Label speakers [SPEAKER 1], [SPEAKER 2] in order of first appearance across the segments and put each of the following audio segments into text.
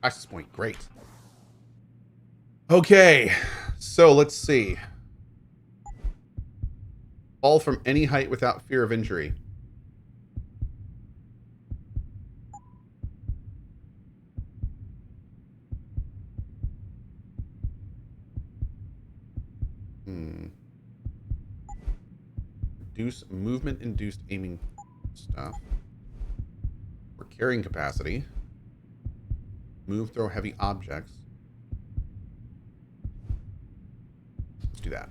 [SPEAKER 1] Access point. Great. Okay. So let's see. Fall from any height without fear of injury. Reduce movement-induced aiming stuff. Or carrying capacity. Move, throw heavy objects. Let's do that.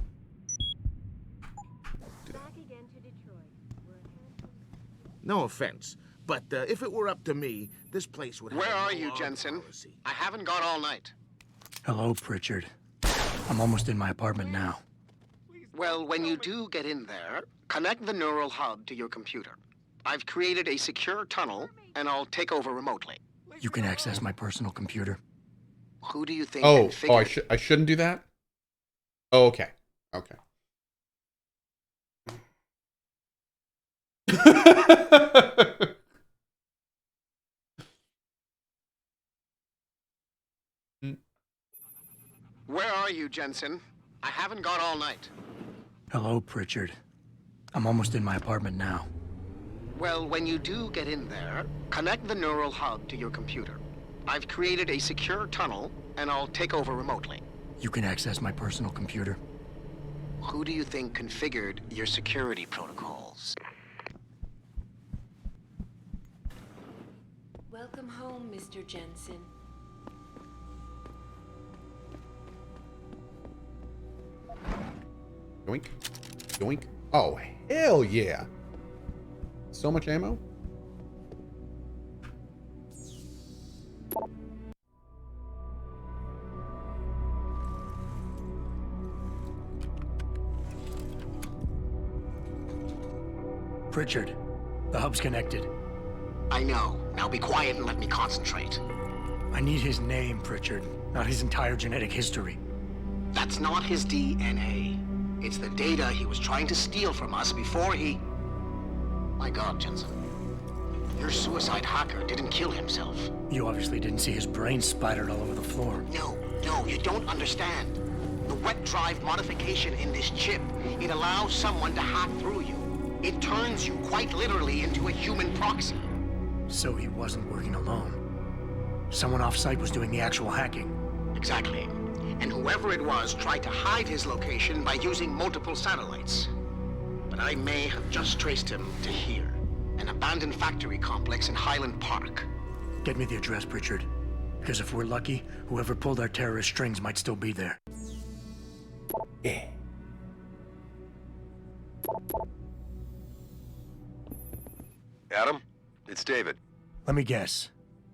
[SPEAKER 2] No offense, but if it were up to me, this place would have
[SPEAKER 3] Where
[SPEAKER 2] a
[SPEAKER 3] are
[SPEAKER 2] no
[SPEAKER 3] you,
[SPEAKER 2] honor
[SPEAKER 3] Jensen?
[SPEAKER 2] policy.
[SPEAKER 3] I haven't got all night.
[SPEAKER 4] Hello, Pritchard. I'm almost in my apartment now.
[SPEAKER 3] Well, when you do get in there, connect the neural hub to your computer. I've created a secure tunnel, and I'll take over remotely.
[SPEAKER 4] You can access my personal computer.
[SPEAKER 3] Who do you think
[SPEAKER 1] Oh,
[SPEAKER 3] configured...
[SPEAKER 1] I shouldn't do that? Oh, okay. Okay.
[SPEAKER 3] Where are you, Jensen? I haven't got all night.
[SPEAKER 4] Hello, Pritchard. I'm almost in my apartment now.
[SPEAKER 3] Well, when you do get in there, connect the neural hub to your computer. I've created a secure tunnel, and I'll take over remotely.
[SPEAKER 4] You can access my personal computer.
[SPEAKER 3] Who do you think configured your security protocols?
[SPEAKER 5] Welcome home, Mr. Jensen.
[SPEAKER 1] Yoink. Yoink. Oh, hell yeah. So much ammo?
[SPEAKER 4] Pritchard, the hub's connected.
[SPEAKER 3] I know. Now be quiet and let me concentrate.
[SPEAKER 4] I need his name, Pritchard, not his entire genetic history.
[SPEAKER 3] That's not his DNA. It's the data he was trying to steal from us before he... My God, Jensen. Your suicide hacker didn't kill himself.
[SPEAKER 4] You obviously didn't see his brain splattered all over the floor.
[SPEAKER 3] No, you don't understand. The wet drive modification in this chip, it allows someone to hack through you. It turns you quite literally into a human proxy.
[SPEAKER 4] So he wasn't working alone. Someone off-site was doing the actual hacking.
[SPEAKER 3] Exactly. And whoever it was tried to hide his location by using multiple satellites. But I may have just traced him to here, an abandoned factory complex in Highland Park.
[SPEAKER 4] Get me the address, Pritchard. Because if we're lucky, whoever pulled our terrorist strings might still be there.
[SPEAKER 1] Yeah.
[SPEAKER 6] Adam, it's David.
[SPEAKER 4] Let me guess.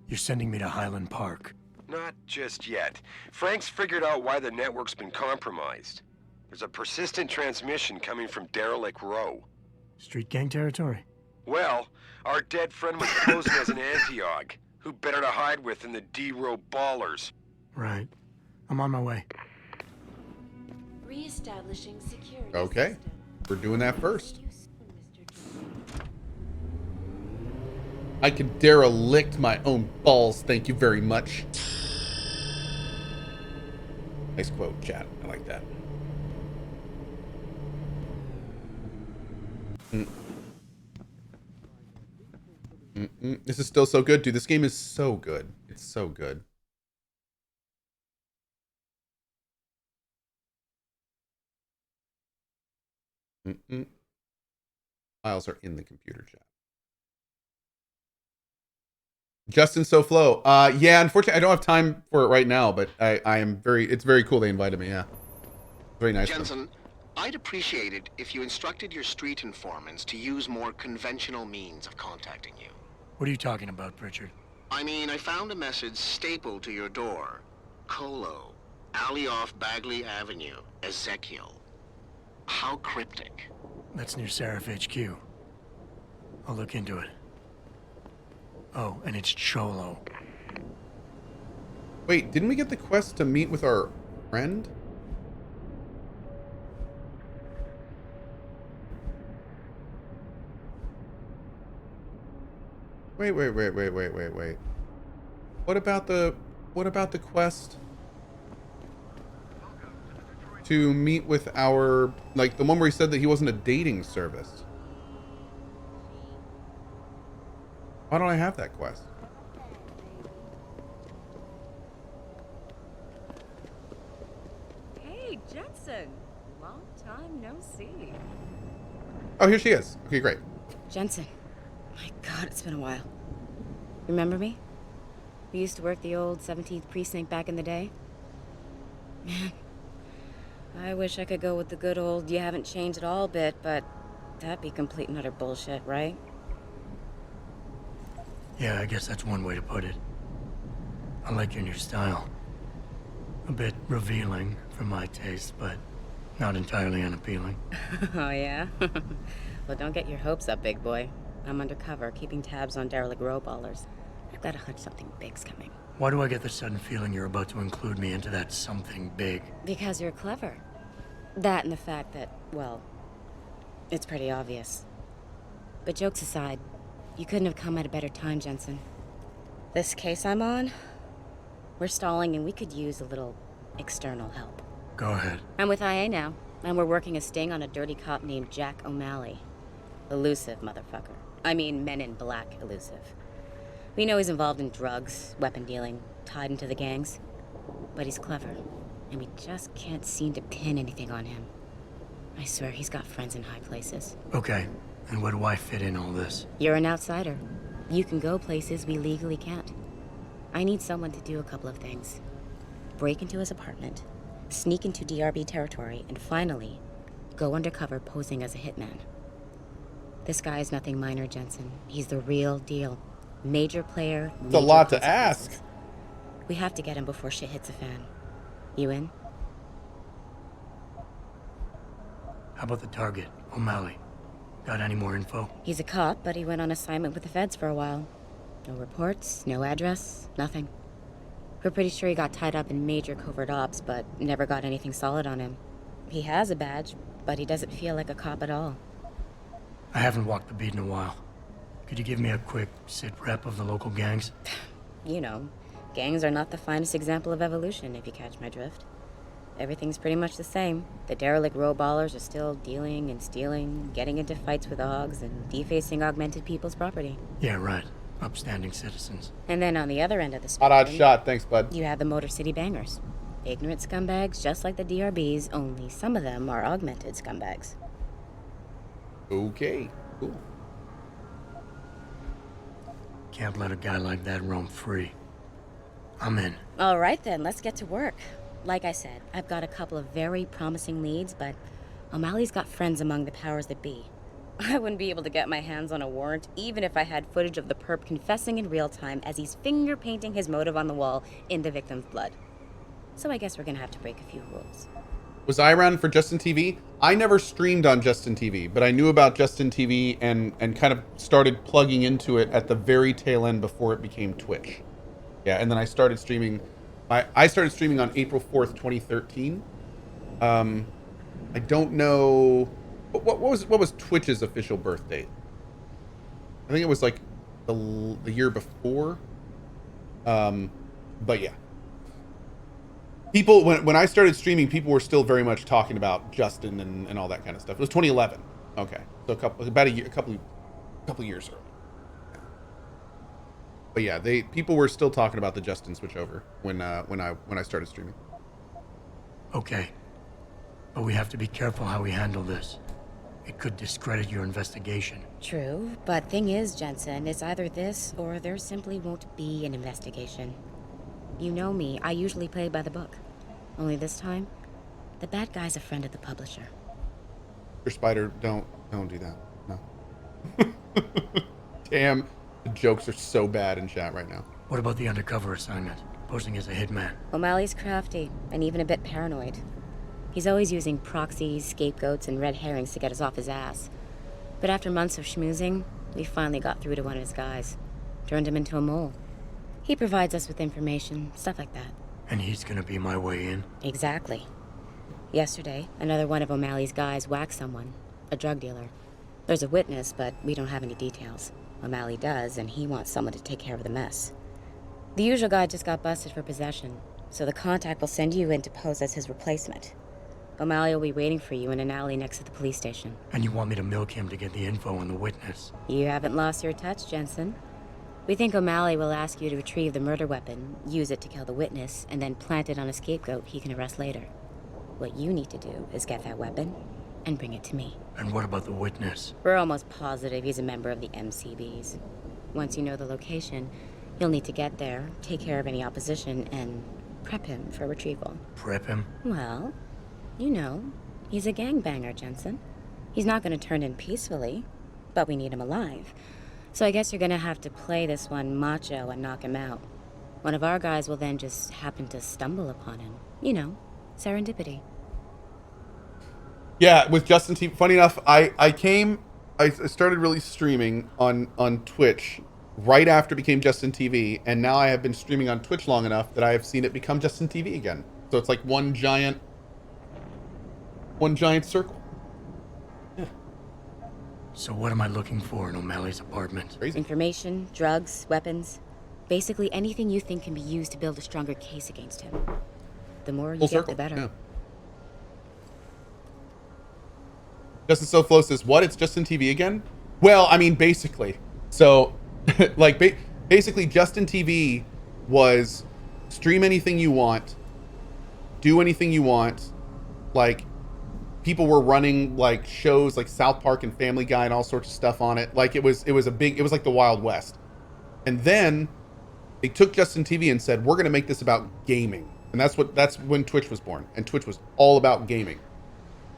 [SPEAKER 4] You're sending me to Highland Park.
[SPEAKER 6] Not just yet. Frank's figured out why the network's been compromised. There's a persistent transmission coming from Derelict Row.
[SPEAKER 4] Street gang territory?
[SPEAKER 6] Well, our dead friend was posing as an Antioch. Who better to hide with than the D-Row ballers?
[SPEAKER 4] Right. I'm on my way.
[SPEAKER 5] Reestablishing security.
[SPEAKER 1] Okay.
[SPEAKER 5] System.
[SPEAKER 1] We're doing that first.
[SPEAKER 5] See you soon, Mr. Jensen.
[SPEAKER 1] I can derelict my own balls. Thank you very much. Nice quote, chat. I like that. This is still so good, dude. This game is so good. It's so good. Files are in the computer chat. Justin SoFlo. Yeah, unfortunately, I don't have time for it right now, but I am very. It's very cool they invited me. Yeah, very nice.
[SPEAKER 3] Jensen, I'd appreciate it if you instructed your street informants to use more conventional means of contacting you.
[SPEAKER 4] What are you talking about, Pritchard?
[SPEAKER 3] I mean, I found a message stapled to your door. Cohh, alley off Bagley Avenue, Ezekiel. How cryptic.
[SPEAKER 4] That's near Seraph HQ. I'll look into it. Oh, and it's Cholo.
[SPEAKER 1] Wait, didn't we get the quest to meet with our friend? Wait. What about the What about the quest to meet with our, like, the one where he said that he wasn't a dating service? Why don't I have that quest?
[SPEAKER 7] Hey, Jensen. Long time no see.
[SPEAKER 1] Oh, here she is. Okay, great.
[SPEAKER 7] Jensen. My God, it's been a while. Remember me? We used to work the old 17th precinct back in the day. Man, I wish I could go with the good old you haven't changed at all bit, but that'd be complete and utter bullshit, right?
[SPEAKER 4] Yeah, I guess that's one way to put it. I like your new style. A bit revealing for my taste, but not entirely unappealing.
[SPEAKER 7] Oh, yeah? Well, don't get your hopes up, big boy. I'm undercover, keeping tabs on derelict row-ballers. I've got a hunch something big's coming.
[SPEAKER 4] Why do I get the sudden feeling you're about to include me into that something big?
[SPEAKER 7] Because you're clever. That and the fact that, well, it's pretty obvious. But jokes aside, you couldn't have come at a better time, Jensen. This case I'm on, we're stalling and we could use a little external help.
[SPEAKER 4] Go ahead.
[SPEAKER 7] I'm with IA now, and we're working a sting on a dirty cop named Jack O'Malley. Elusive motherfucker. I mean, Men in Black elusive. We know he's involved in drugs, weapon dealing, tied into the gangs. But he's clever, and we just can't seem to pin anything on him. I swear he's got friends in high places.
[SPEAKER 4] Okay, and where do I fit in all this?
[SPEAKER 7] You're an outsider. You can go places we legally can't. I need someone to do a couple of things. Break into his apartment, sneak into DRB territory, and finally, go undercover posing as a hitman. This guy is nothing minor, Jensen. He's the real deal. Major player.
[SPEAKER 1] It's a lot to ask.
[SPEAKER 7] We have to get him before shit hits the fan. You in?
[SPEAKER 4] How about the target, O'Malley? Got any more info?
[SPEAKER 7] He's a cop, but he went on assignment with the feds for a while. No reports, no address, nothing. We're pretty sure he got tied up in major covert ops, but never got anything solid on him. He has a badge, but he doesn't feel like a cop at all.
[SPEAKER 4] I haven't walked the beat in a while. Could you give me a quick sit rep of the local gangs?
[SPEAKER 7] You know, gangs are not the finest example of evolution, if you catch my drift. Everything's pretty much the same. The derelict row-ballers are still dealing and stealing, getting into fights with OGs, and defacing augmented people's property.
[SPEAKER 4] Yeah, right. Upstanding citizens.
[SPEAKER 7] And then on the other end of the
[SPEAKER 1] Hot odd
[SPEAKER 7] spectrum,
[SPEAKER 1] shot. Thanks, bud.
[SPEAKER 7] you have the Motor City Bangers. Ignorant scumbags just like the DRBs, only some of them are augmented scumbags.
[SPEAKER 1] Okay. Cool.
[SPEAKER 4] Can't let a guy like that roam free. I'm in.
[SPEAKER 7] All right then, let's get to work. Like I said, I've got a couple of very promising leads, but O'Malley's got friends among the powers that be. I wouldn't be able to get my hands on a warrant, even if I had footage of the perp confessing in real time as he's finger painting his motive on the wall in the victim's blood. So I guess we're gonna have to break a few rules.
[SPEAKER 1] Was I around for Justin TV? I never streamed on Justin TV, but I knew about Justin TV and kind of started plugging into it at the very tail end before it became Twitch. Yeah, and then I started streaming. I started streaming on April 4th, 2013. I don't know what was Twitch's official birth date. I think it was like the year before. But yeah. People, when I started streaming, people were still very much talking about Justin and all that kind of stuff. It was 2011. Okay, so a couple years early. But yeah, people were still talking about the Justin switchover when I started streaming.
[SPEAKER 4] Okay. But we have to be careful how we handle this. It could discredit your investigation.
[SPEAKER 7] True, but thing is, Jensen, it's either this or there simply won't be an investigation. You know me, I usually play by the book. Only this time, the bad guy's a friend of the publisher.
[SPEAKER 1] Your Spider, don't do that. No. Damn, the jokes are so bad in chat right now.
[SPEAKER 4] What about the undercover assignment? Posing as a hitman.
[SPEAKER 7] O'Malley's crafty, and even a bit paranoid. He's always using proxies, scapegoats, and red herrings to get us off his ass. But after months of schmoozing, we finally got through to one of his guys. Turned him into a mole. He provides us with information, stuff like that.
[SPEAKER 4] And he's gonna be my way in?
[SPEAKER 7] Exactly. Yesterday, another one of O'Malley's guys whacked someone, a drug dealer. There's a witness, but we don't have any details. O'Malley does, and he wants someone to take care of the mess. The usual guy just got busted for possession, so the contact will send you in to pose as his replacement. O'Malley will be waiting for you in an alley next to the police station.
[SPEAKER 4] And you want me to milk him to get the info on the witness?
[SPEAKER 7] You haven't lost your touch, Jensen. We think O'Malley will ask you to retrieve the murder weapon, use it to kill the witness, and then plant it on a scapegoat he can arrest later. What you need to do is get that weapon and bring it to me.
[SPEAKER 4] And what about the witness?
[SPEAKER 7] We're almost positive he's a member of the MCBs. Once you know the location, you'll need to get there, take care of any opposition, and prep him for retrieval.
[SPEAKER 4] Prep him?
[SPEAKER 7] Well, you know, he's a gangbanger, Jensen. He's not going to turn in peacefully, but we need him alive. So I guess you're going to have to play this one macho and knock him out. One of our guys will then just happen to stumble upon him. You know, serendipity.
[SPEAKER 1] Yeah, with Justin TV. Funny enough, I started really streaming on Twitch right after it became Justin TV, and now I have been streaming on Twitch long enough that I have seen it become Justin TV again. So it's like one giant circle. Yeah.
[SPEAKER 4] So what am I looking for in O'Malley's apartment?
[SPEAKER 1] Crazy.
[SPEAKER 7] Information, drugs, weapons. Basically anything you think can be used to build a stronger case against him. The more you
[SPEAKER 1] Full
[SPEAKER 7] get,
[SPEAKER 1] circle.
[SPEAKER 7] the better.
[SPEAKER 1] Yeah. Justin SoFlo says, what? It's Justin TV again? Well, I mean, basically. So, like, basically, Justin TV was stream anything you want, do anything you want. Like, people were running, like, shows like South Park and Family Guy and all sorts of stuff on it. Like, it was like the Wild West. And then they took Justin TV and said, we're going to make this about gaming. And that's when Twitch was born. And Twitch was all about gaming.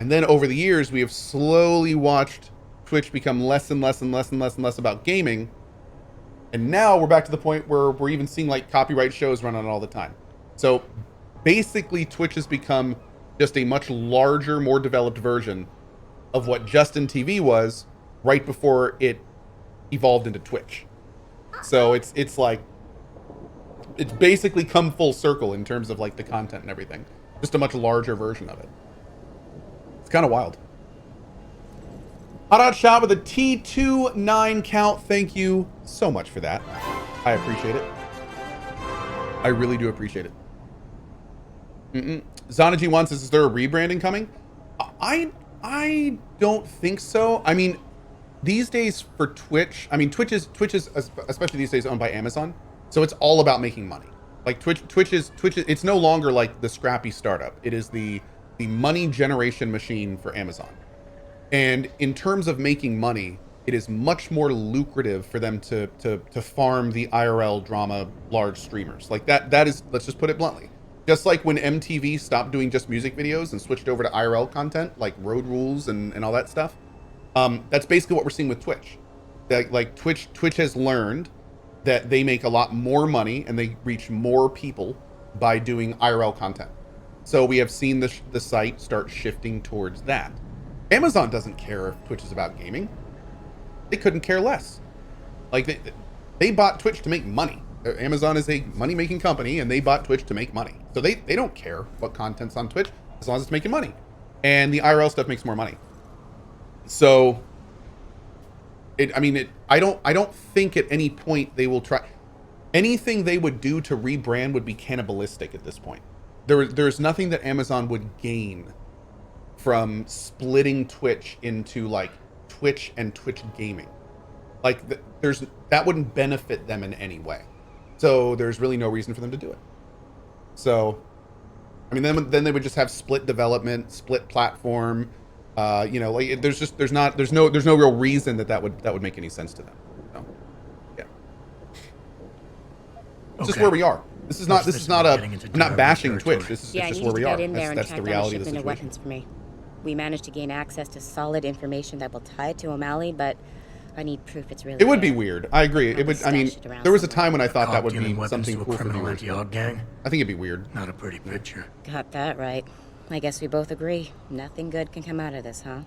[SPEAKER 1] And then over the years, we have slowly watched Twitch become less and less and less and less and less about gaming. And now we're back to the point where we're even seeing like copyright shows run on it all the time. So basically Twitch has become just a much larger, more developed version of what Justin TV was right before it evolved into Twitch. So it's basically come full circle in terms of like the content and everything. Just a much larger version of it. Kind of wild. Hot Out Shot with a T29 count. Thank you so much for that. I appreciate it. I really do appreciate it. Zonagy wants, is there a rebranding coming? I don't think so. I mean, these days for Twitch, I mean, Twitch is especially these days owned by Amazon, so it's all about making money. Like Twitch is it's no longer like the scrappy startup. It is the money generation machine for Amazon. And in terms of making money, it is much more lucrative for them to farm the IRL drama large streamers. Like that is, let's just put it bluntly. Just like when MTV stopped doing just music videos and switched over to IRL content, like Road Rules and all that stuff. That's basically what we're seeing with Twitch. That like Twitch has learned that they make a lot more money and they reach more people by doing IRL content. So we have seen the site start shifting towards that. Amazon doesn't care if Twitch is about gaming. They couldn't care less. Like they bought Twitch to make money. Amazon is a money-making company, and they bought Twitch to make money. So they don't care what content's on Twitch as long as it's making money. And the IRL stuff makes more money. So I don't think at any point they will try anything they would do to rebrand would be cannibalistic at this point. There's nothing that Amazon would gain from splitting Twitch into like Twitch and Twitch gaming. Like that wouldn't benefit them in any way. So there's really no reason for them to do it. So, I mean, then they would just have split development, split platform. Like there's no real reason that would make any sense to them. So, yeah. It's just where we are. I'm not bashing Twitch. It's just where we are. That's the reality of the situation.
[SPEAKER 7] Weapons for me. We managed to gain access to solid information that will tie it to O'Malley, but I need proof it's really.
[SPEAKER 1] It would be weird. I agree. It would. I mean, there was a time when I thought that would be something cool for viewers.
[SPEAKER 4] Gang?
[SPEAKER 1] I think it'd be weird.
[SPEAKER 4] Not a pretty picture.
[SPEAKER 7] Got that right. I guess we both agree. Nothing good can come out of this, huh?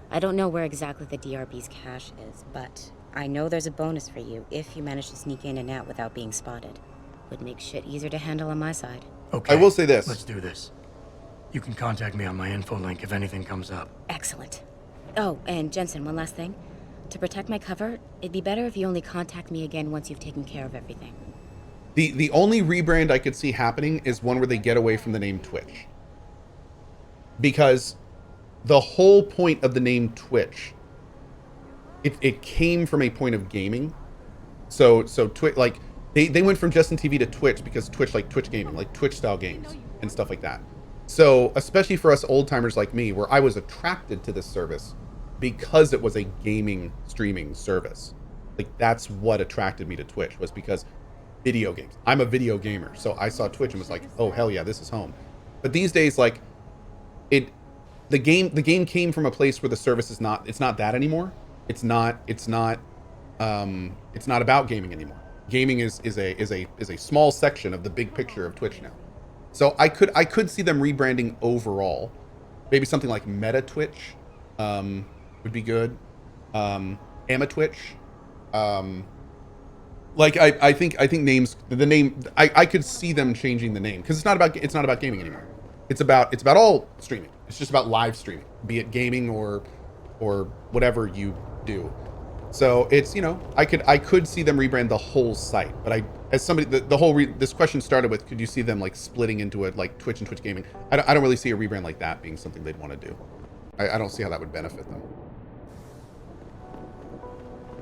[SPEAKER 7] I don't know where exactly the DRB's cache is, but I know there's a bonus for you if you manage to sneak in and out without being spotted. Would make shit easier to handle on my side.
[SPEAKER 4] Okay.
[SPEAKER 1] I will say this.
[SPEAKER 4] Let's do this. You can contact me on my info link if anything comes up.
[SPEAKER 7] Excellent. Oh, and Jensen, one last thing. To protect my cover, it'd be better if you only contact me again once you've taken care of everything.
[SPEAKER 1] The only rebrand I could see happening is one where they get away from the name Twitch. Because the whole point of the name Twitch, it came from a point of gaming. So Twitch, like, they went from Justin TV to Twitch because Twitch, like Twitch gaming, like Twitch style games and stuff like that. So especially for us old timers like me, where I was attracted to this service because it was a gaming streaming service. Like, that's what attracted me to Twitch, was because video games. I'm a video gamer, so I saw Twitch and was like, oh hell yeah, this is home. But these days, like, the game came from a place where the service is not, it's not that anymore. It's not about gaming anymore. Gaming is a small section of the big picture of Twitch now. So I could see them rebranding overall. Maybe something like Meta Twitch would be good. Ama Twitch. Like I think names, the name, I could see them changing the name, because it's not about gaming anymore. It's about all streaming. It's just about live streaming, be it gaming or whatever you do. So it's, you know, I could see them rebrand the whole site, but as somebody, this question started with, could you see them like splitting into it, like Twitch and Twitch gaming? I don't really see a rebrand like that being something they'd want to do. I don't see how that would benefit them.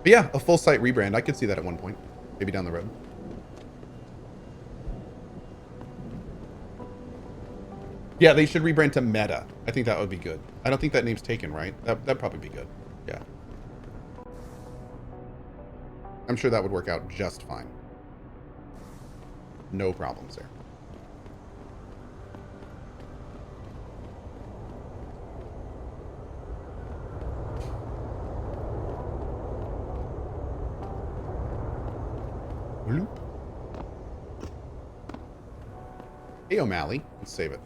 [SPEAKER 1] But yeah, a full site rebrand, I could see that at one point, maybe down the road. Yeah, they should rebrand to Meta. I think that would be good. I don't think that name's taken, right? That'd probably be good. Yeah. I'm sure that would work out just fine. No problems there. Bloop. Hey, O'Malley. Let's save it.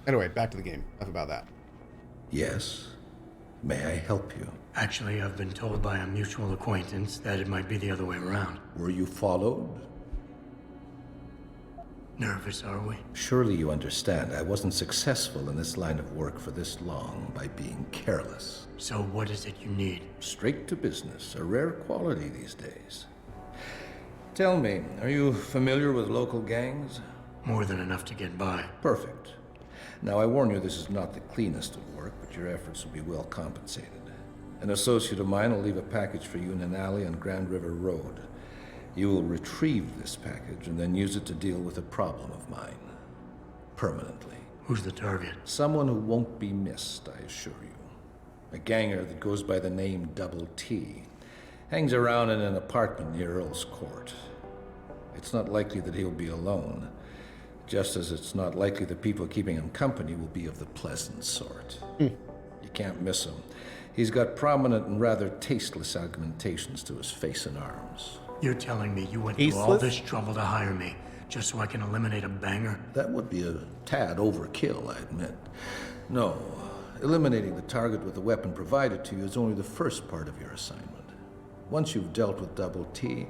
[SPEAKER 1] Anyway, back to the game. Enough about that.
[SPEAKER 8] Yes. May I help you?
[SPEAKER 4] Actually, I've been told by a mutual acquaintance that it might be the other way around.
[SPEAKER 8] Were you followed?
[SPEAKER 4] Nervous, are we?
[SPEAKER 8] Surely you understand I wasn't successful in this line of work for this long by being careless.
[SPEAKER 4] So what is it you need?
[SPEAKER 8] Straight to business, a rare quality these days. Tell me, are you familiar with local gangs?
[SPEAKER 4] More than enough to get by.
[SPEAKER 8] Perfect. Now, I warn you, this is not the cleanest of work, but your efforts will be well compensated. An associate of mine will leave a package for you in an alley on Grand River Road. You will retrieve this package and then use it to deal with a problem of mine. Permanently.
[SPEAKER 4] Who's the target?
[SPEAKER 8] Someone who won't be missed, I assure you. A ganger that goes by the name Double T. Hangs around in an apartment near Earl's Court. It's not likely that he'll be alone. Just as it's not likely the people keeping him company will be of the pleasant sort. You can't miss him. He's got prominent and rather tasteless augmentations to his face and arms.
[SPEAKER 4] You're telling me you went through all this trouble to hire me, just so I can eliminate a banger?
[SPEAKER 8] That would be a tad overkill, I admit. No, eliminating the target with the weapon provided to you is only the first part of your assignment. Once you've dealt with Double T,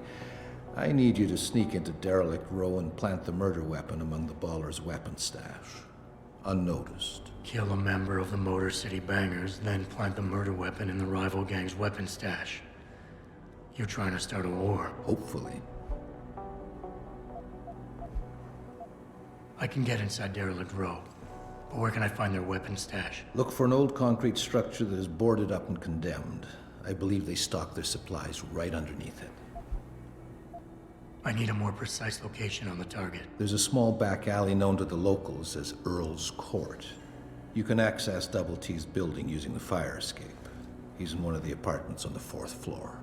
[SPEAKER 8] I need you to sneak into Derelict Row and plant the murder weapon among the baller's weapon stash. Unnoticed.
[SPEAKER 4] Kill a member of the Motor City Bangers, then plant the murder weapon in the rival gang's weapon stash. You're trying to start a war.
[SPEAKER 8] Hopefully.
[SPEAKER 4] I can get inside Derelict Row, but where can I find their weapon stash?
[SPEAKER 8] Look for an old concrete structure that is boarded up and condemned. I believe they stock their supplies right underneath it.
[SPEAKER 4] I need a more precise location on the target.
[SPEAKER 8] There's a small back alley known to the locals as Earl's Court. You can access Double T's building using the fire escape. He's in one of the apartments on the 4th floor.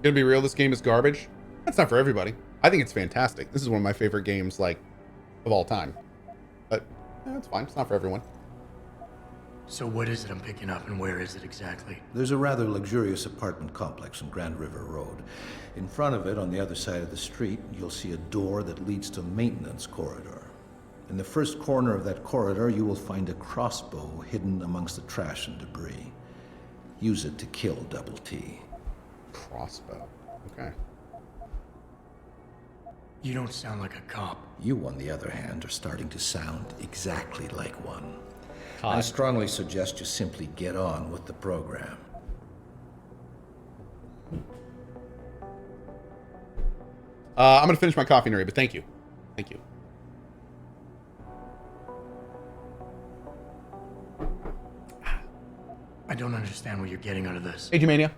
[SPEAKER 1] Gonna be real, this game is garbage? That's not for everybody. I think it's fantastic. This is one of my favorite games, like, of all time. But, yeah, it's fine. It's not for everyone.
[SPEAKER 4] So what is it I'm picking up, and where is it exactly?
[SPEAKER 8] There's a rather luxurious apartment complex on Grand River Road. In front of it, on the other side of the street, you'll see a door that leads to a maintenance corridor. In the first corner of that corridor, you will find a crossbow hidden amongst the trash and debris. Use it to kill Double T.
[SPEAKER 1] Crossbow. Okay.
[SPEAKER 4] You don't sound like a cop.
[SPEAKER 8] You, on the other hand, are starting to sound exactly like one.
[SPEAKER 1] Hi.
[SPEAKER 8] I strongly suggest you simply get on with the program.
[SPEAKER 1] I'm gonna finish my coffee, Nuri, but thank you. Thank you.
[SPEAKER 4] I don't understand what you're getting out of this.
[SPEAKER 1] Hey, Mania.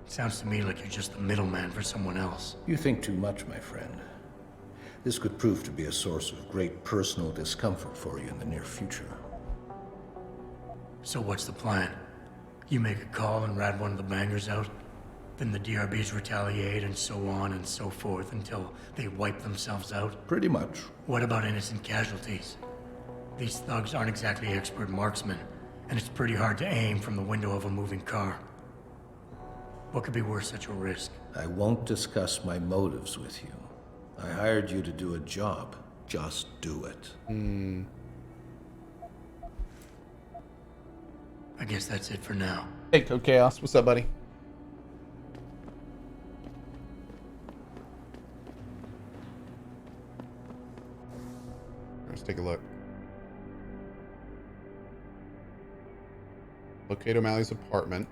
[SPEAKER 4] Sounds to me like you're just the middleman for someone else.
[SPEAKER 8] You think too much, my friend. This could prove to be a source of great personal discomfort for you in the near future.
[SPEAKER 4] So what's the plan? You make a call and rat one of the bangers out? Then the DRBs retaliate and so on and so forth until they wipe themselves out?
[SPEAKER 8] Pretty much.
[SPEAKER 4] What about innocent casualties? These thugs aren't exactly expert marksmen, and it's pretty hard to aim from the window of a moving car. What could be worth such a risk?
[SPEAKER 8] I won't discuss my motives with you. I hired you to do a job. Just do it.
[SPEAKER 4] I guess that's it for now.
[SPEAKER 1] Hey, Code Chaos. What's up, buddy? Let's take a look. Locate O'Malley's apartment.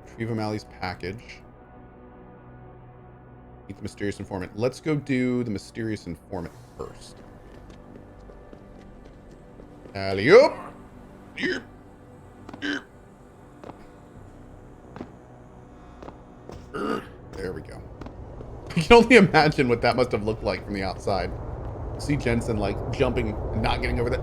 [SPEAKER 1] Retrieve O'Malley's package. Meet the mysterious informant. Let's go do the mysterious informant first. Alley-oop! Yep. Yep. There we go. I can only imagine what that must have looked like from the outside. See Jensen like jumping and not getting over that.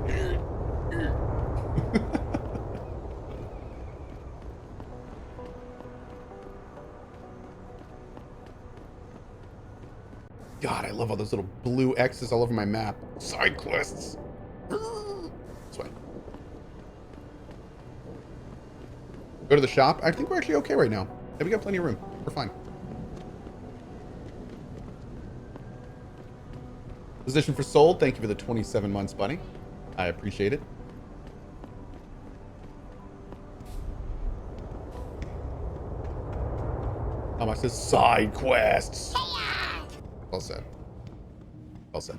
[SPEAKER 1] God, I love all those little blue X's all over my map. Side quests. This way. Go to the shop. I think we're actually okay right now. Yeah, we got plenty of room. We're fine. Position for sold. Thank you for the 27 months, buddy. I appreciate it. How much is side quests? Well said. Well said.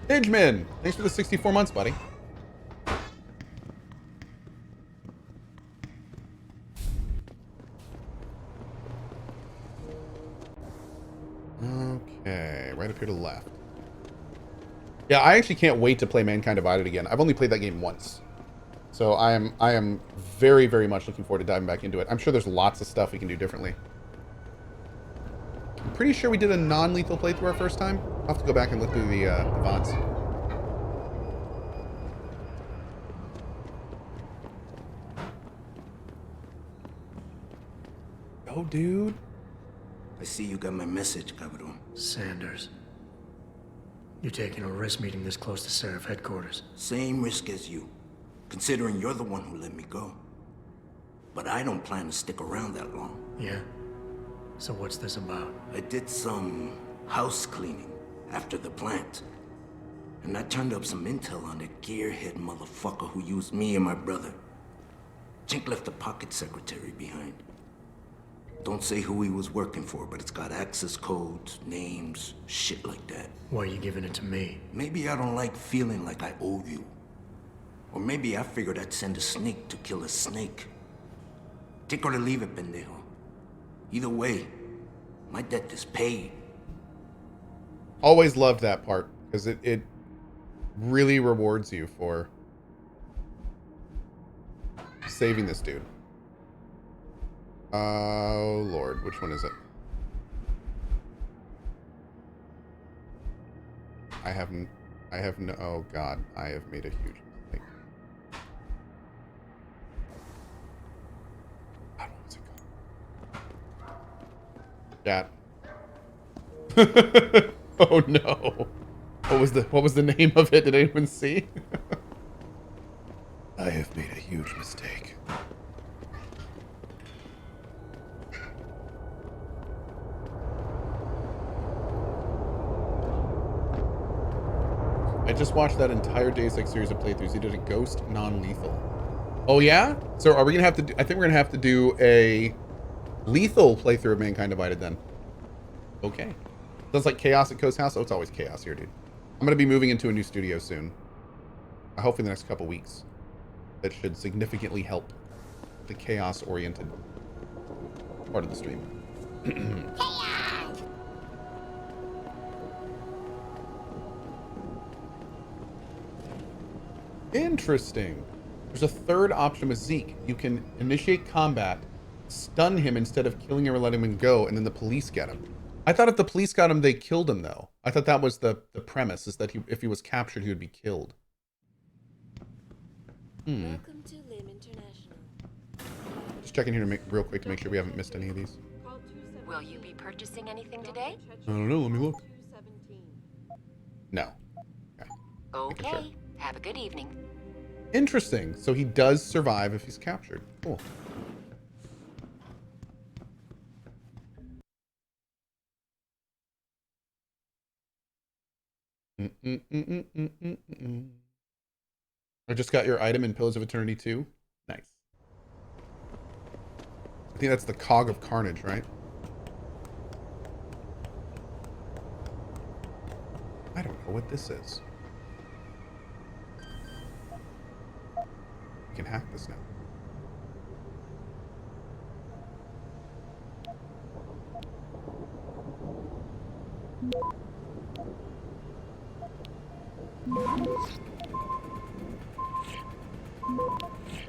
[SPEAKER 1] Didgeman, thanks for the 64 months, buddy. Okay, right up here to the left. Yeah, I actually can't wait to play Mankind Divided again. I've only played that game once. So I am very, very much looking forward to diving back into it. I'm sure there's lots of stuff we can do differently. I'm pretty sure we did a non-lethal playthrough our first time. I'll have to go back and look through the VODs. Oh, dude.
[SPEAKER 9] I see you got my message, Cabrón.
[SPEAKER 4] Sanders. You're taking a risk meeting this close to Seraph headquarters.
[SPEAKER 9] Same risk as you, considering you're the one who let me go. But I don't plan to stick around that long.
[SPEAKER 4] Yeah? So what's this about?
[SPEAKER 9] I did some house cleaning after the plant. And I turned up some intel on that gearhead motherfucker who used me and my brother. Chink left a pocket secretary behind. Don't say who he was working for, but it's got access codes, names, shit like that.
[SPEAKER 4] Why are you giving it to me?
[SPEAKER 9] Maybe I don't like feeling like I owe you. Or maybe I figured I'd send a snake to kill a snake. Take or to leave it, pendejo. Either way, my debt is paid.
[SPEAKER 1] Always loved that part, because it really rewards you for saving this dude. Oh, Lord. Which one is it? I have no... Oh, God. I have made a huge mistake. I don't want to go. Chat. Oh, no. What was the name of it? Did anyone see? I have made a huge mistake. I just watched that entire Deus Ex series of playthroughs. He did a ghost non-lethal. Oh yeah? So are we gonna have to do, I think we're gonna have to do a lethal playthrough of Mankind Divided then. Okay. Sounds like chaos at Cohh's house. Oh, it's always chaos here, dude. I'm gonna be moving into a new studio soon. Hopefully in the next couple weeks. that should significantly help the chaos-oriented part of the stream. Interesting. There's a third option with Zeke. You can initiate combat, stun him instead of killing him or letting him go, and then the police get him. I thought if the police got him, they killed him, though. I thought that was the premise, is that if he was captured, he would be killed.
[SPEAKER 5] Welcome to Lim International.
[SPEAKER 1] Just checking here real quick to make sure we haven't missed any of these.
[SPEAKER 5] Will you be purchasing anything today?
[SPEAKER 1] I don't know. Let me look. No.
[SPEAKER 5] Okay.
[SPEAKER 1] Sure.
[SPEAKER 5] Have a good evening.
[SPEAKER 1] Interesting. So he does survive if he's captured. Cool. I just got your item in Pillars of Eternity 2. Nice. I think that's the Cog of Carnage, right? I don't know what this is. We can hack this now.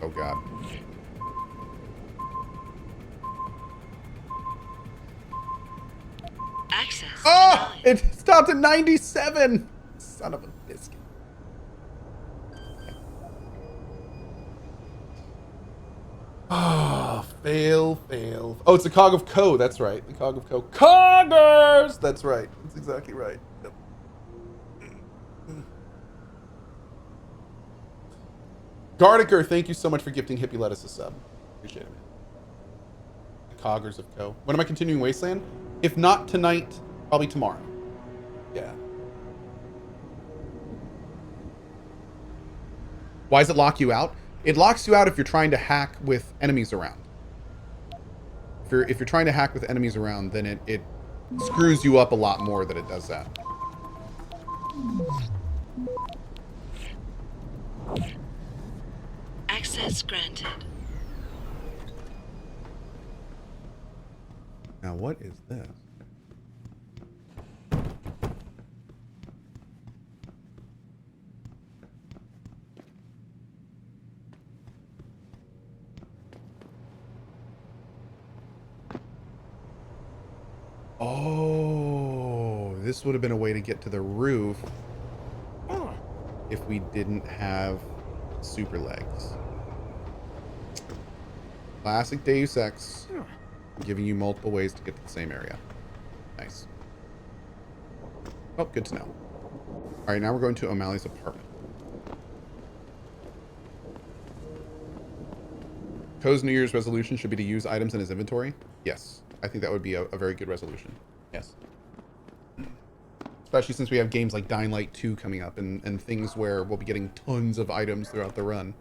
[SPEAKER 1] Oh God.
[SPEAKER 5] Access.
[SPEAKER 1] Oh! It stopped at 97! Son of a biscuit. Oh, fail. Oh, it's the Cog of Cohh. That's right. The Cog of Cohh. Coggers! That's right. That's exactly right. Yep. Gardiker, thank you so much for gifting Hippie Lettuce a sub. Appreciate it, man. Coggers of Cohh. When am I continuing Wasteland? If not tonight, probably tomorrow. Yeah. Why does it lock you out? It locks you out if you're trying to hack with enemies around. If you're trying to hack with enemies around, then it screws you up a lot more that it does that.
[SPEAKER 5] Access granted.
[SPEAKER 1] Now, what is this? Oh, this would have been a way to get to the roof if we didn't have super legs. Classic Deus Ex, giving you multiple ways to get to the same area. Nice. Oh, good to know. All right, now we're going to O'Malley's apartment. Cohh's New Year's resolution should be to use items in his inventory. Yes, I think that would be a very good resolution. Yes. Especially since we have games like Dying Light 2 coming up and things where we'll be getting tons of items throughout the run.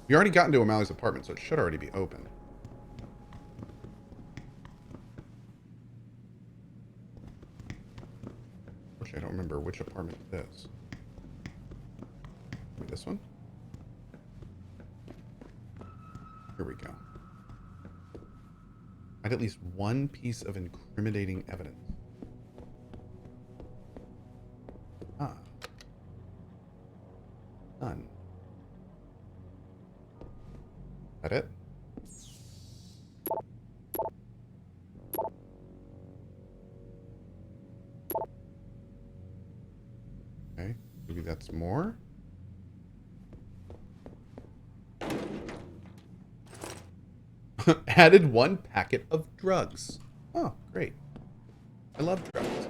[SPEAKER 1] We already got into O'Malley's apartment, so it should already be open. Unfortunately, I don't remember which apartment it is. Maybe this one? Here we go. I had at least one piece of incriminating evidence. Ah. None. That it? Okay, maybe that's more. Added one packet of drugs. Oh, great. I love drugs.